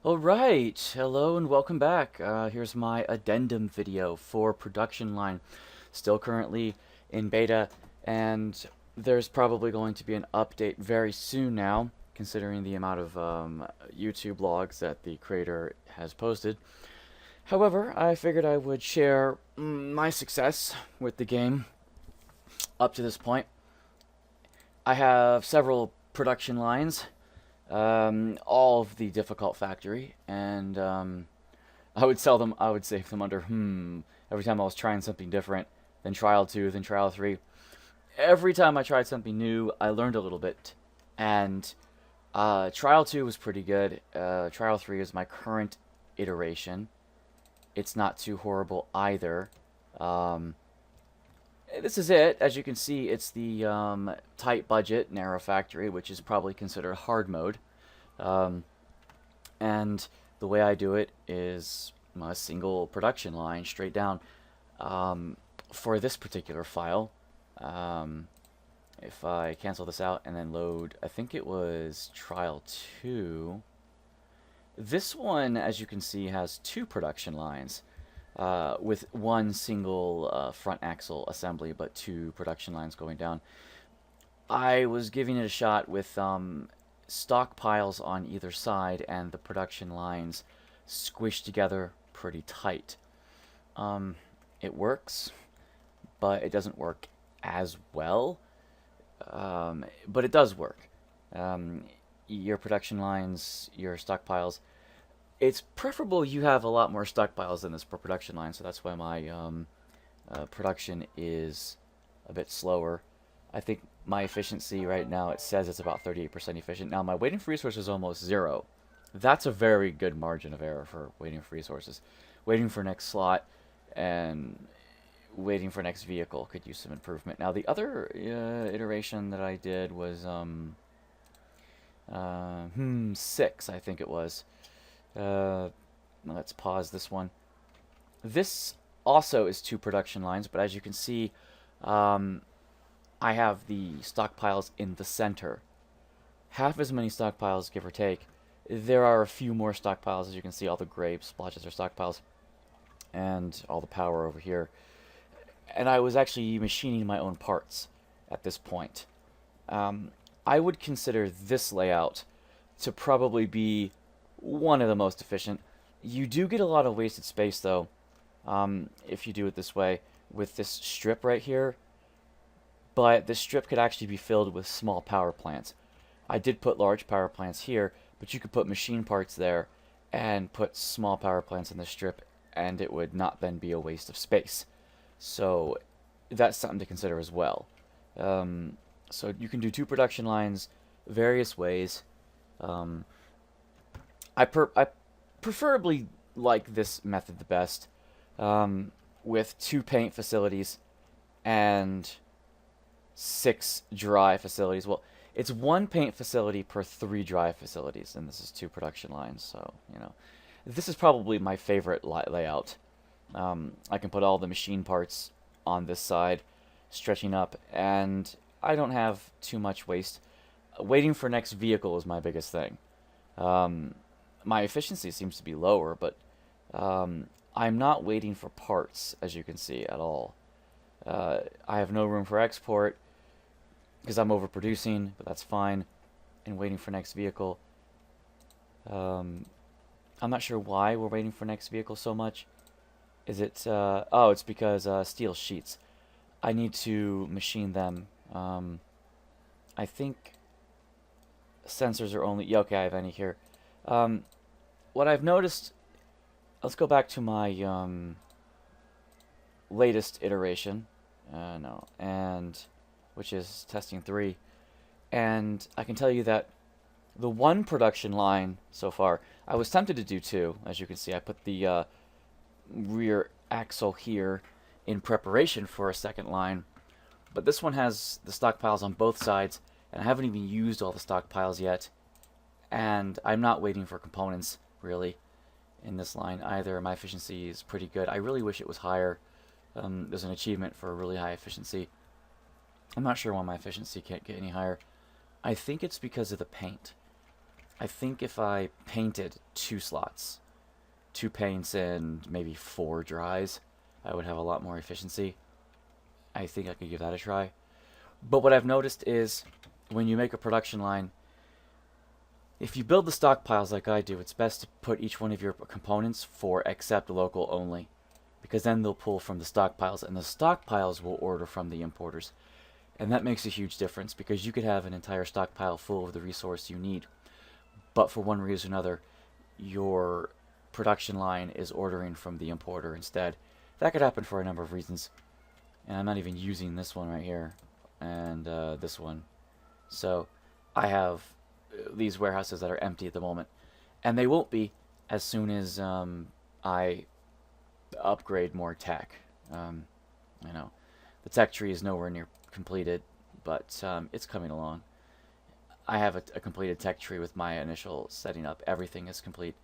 Alright, hello and welcome back. Here's my addendum video for production line. Still currently in beta, and there's probably going to be an update very soon now, considering the amount of YouTube logs that the creator has posted. However, I figured I would share my success with the game up to this point. I have several production lines, all of the difficult factory, and I would sell them. I would save them under every time I was trying something different. Then trial 2, then trial 3. Every time I tried something new, I learned a little bit, and trial 2 was pretty good. Trial 3 is my current iteration. It's not too horrible either. Um, this is it. As you can see, it's the tight budget, narrow factory, which is probably considered hard mode. Um, and the way I do it is a single production line straight down. For this particular file, if I cancel this out and then load, I think it was trial 2. This one, as you can see, has 2 production lines. With one single front axle assembly, but 2 production lines going down. I was giving it a shot with stockpiles on either side and the production lines squished together pretty tight. It works, but it doesn't work as well. But it does work. Your production lines, your stockpiles, it's preferable you have a lot more stockpiles than this per production line, so that's why my production is a bit slower. I think my efficiency right now, it says it's about 38% efficient. Now my waiting for resources is almost 0. That's a very good margin of error for waiting for resources. Waiting for next slot and waiting for next vehicle could use some improvement. Now the other iteration that I did was 6, I think it was. Let's pause this one. This also is 2 production lines, but as you can see, I have the stockpiles in the center. Half as many stockpiles, give or take. There are a few more stockpiles, as you can see, all the gray splotches are stockpiles, and all the power over here. And I was actually machining my own parts at this point. I would consider this layout to probably be one of the most efficient. You do get a lot of wasted space though, if you do it this way with this strip right here, but this strip could actually be filled with small power plants. I did put large power plants here, but you could put machine parts there and put small power plants in the strip, and it would not then be a waste of space. So that's something to consider as well. So you can do 2 production lines various ways. I preferably like this method the best, with 2 paint facilities and 6 dry facilities. Well, it's 1 paint facility per 3 dry facilities, and this is 2 production lines, so, this is probably my favorite layout. I can put all the machine parts on this side, stretching up, and I don't have too much waste. Waiting for next vehicle is my biggest thing. My efficiency seems to be lower, but I'm not waiting for parts, as you can see, at all. I have no room for export because I'm overproducing, but that's fine. And waiting for next vehicle. I'm not sure why we're waiting for next vehicle so much. Is it, oh, it's because steel sheets. I need to machine them. I think sensors are only, yeah, okay, I have any here. What I've noticed, let's go back to my latest iteration, which is testing 3, and I can tell you that the 1 production line so far, I was tempted to do 2, as you can see. I put the rear axle here in preparation for a second line, but this one has the stockpiles on both sides, and I haven't even used all the stockpiles yet, and I'm not waiting for components really in this line either. My efficiency is pretty good. I really wish it was higher. There's an achievement for a really high efficiency. I'm not sure why my efficiency can't get any higher. I think it's because of the paint. I think if I painted 2 slots, 2 paints and maybe 4 dries, I would have a lot more efficiency. I think I could give that a try. But what I've noticed is when you make a production line, if you build the stockpiles like I do, it's best to put each one of your components for accept local only, because then they'll pull from the stockpiles, and the stockpiles will order from the importers. And that makes a huge difference, because you could have an entire stockpile full of the resource you need, but for one reason or another, your production line is ordering from the importer instead. That could happen for a number of reasons. And I'm not even using this one right here, and this one. So I have these warehouses that are empty at the moment, and they won't be as soon as I upgrade more tech. You know, the tech tree is nowhere near completed, but it's coming along. I have a completed tech tree with my initial setting up. Everything is complete.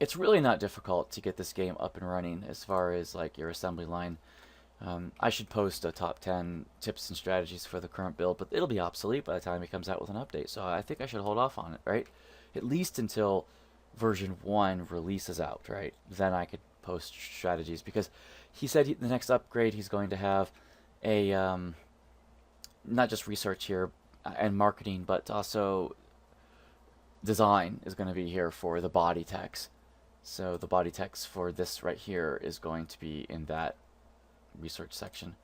It's really not difficult to get this game up and running as far as like your assembly line. I should post a top 10 tips and strategies for the current build, but it'll be obsolete by the time it comes out with an update, so I think I should hold off on it, right? At least until version 1 releases out, right? Then I could post strategies, because he said the next upgrade he's going to have a, not just research here and marketing, but also design is going to be here for the body text. So the body text for this right here is going to be in that research section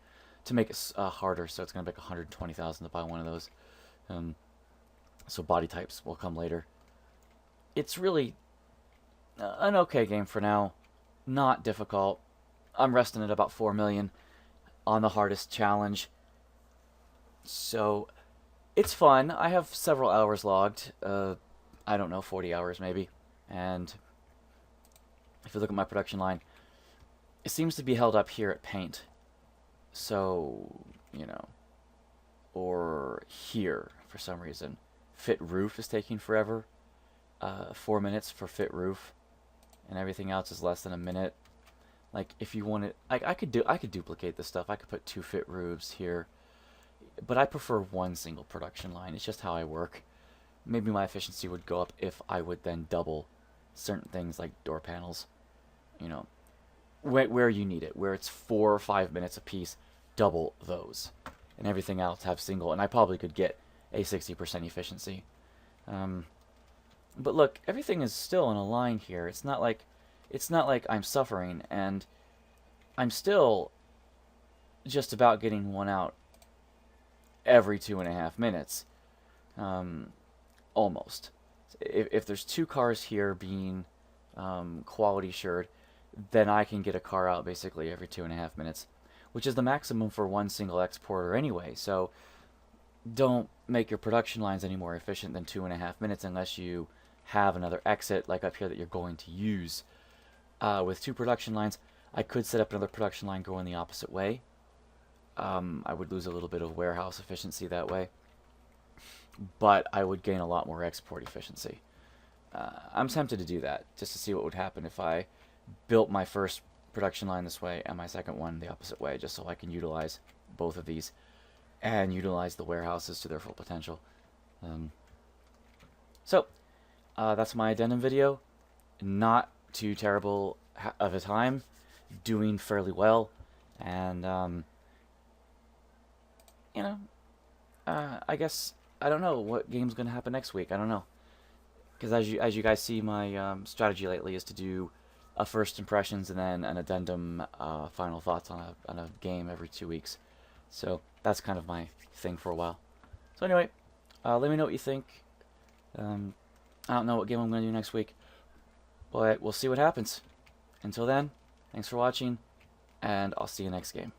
to make it harder, so it's going to be like 120,000 to buy one of those. So body types will come later. It's really an okay game for now, not difficult. I'm resting at about 4 million on the hardest challenge, so it's fun. I have several hours logged, I don't know, 40 hours maybe, and if you look at my production line, it seems to be held up here at paint. So, you know, or here for some reason. Fit roof is taking forever. 4 minutes for fit roof, and everything else is less than a minute. Like if you wanted, I could duplicate this stuff. I could put 2 fit roofs here, but I prefer one single production line. It's just how I work. Maybe my efficiency would go up if I would then double certain things like door panels. You know, where you need it, where it's 4 or 5 minutes a piece, double those, and everything else have single. And I probably could get a 60% efficiency. But look, everything is still in a line here. It's not like I'm suffering, and I'm still just about getting one out every 2.5 minutes, almost. If there's 2 cars here being quality assured, then I can get a car out basically every 2.5 minutes, which is the maximum for one single exporter anyway. So don't make your production lines any more efficient than 2.5 minutes unless you have another exit like up here that you're going to use. With 2 production lines, I could set up another production line going the opposite way. I would lose a little bit of warehouse efficiency that way, but I would gain a lot more export efficiency. I'm tempted to do that just to see what would happen if I built my first production line this way and my second one the opposite way, just so I can utilize both of these and utilize the warehouses to their full potential. So that's my addendum video. Not too terrible of a time, doing fairly well, and you know, I guess I don't know what game's gonna happen next week. I don't know, because as you guys see, my strategy lately is to do a first impressions and then an addendum, final thoughts on a game every 2 weeks. So that's kind of my thing for a while. So anyway, let me know what you think. I don't know what game I'm going to do next week, but we'll see what happens. Until then, thanks for watching, and I'll see you next game.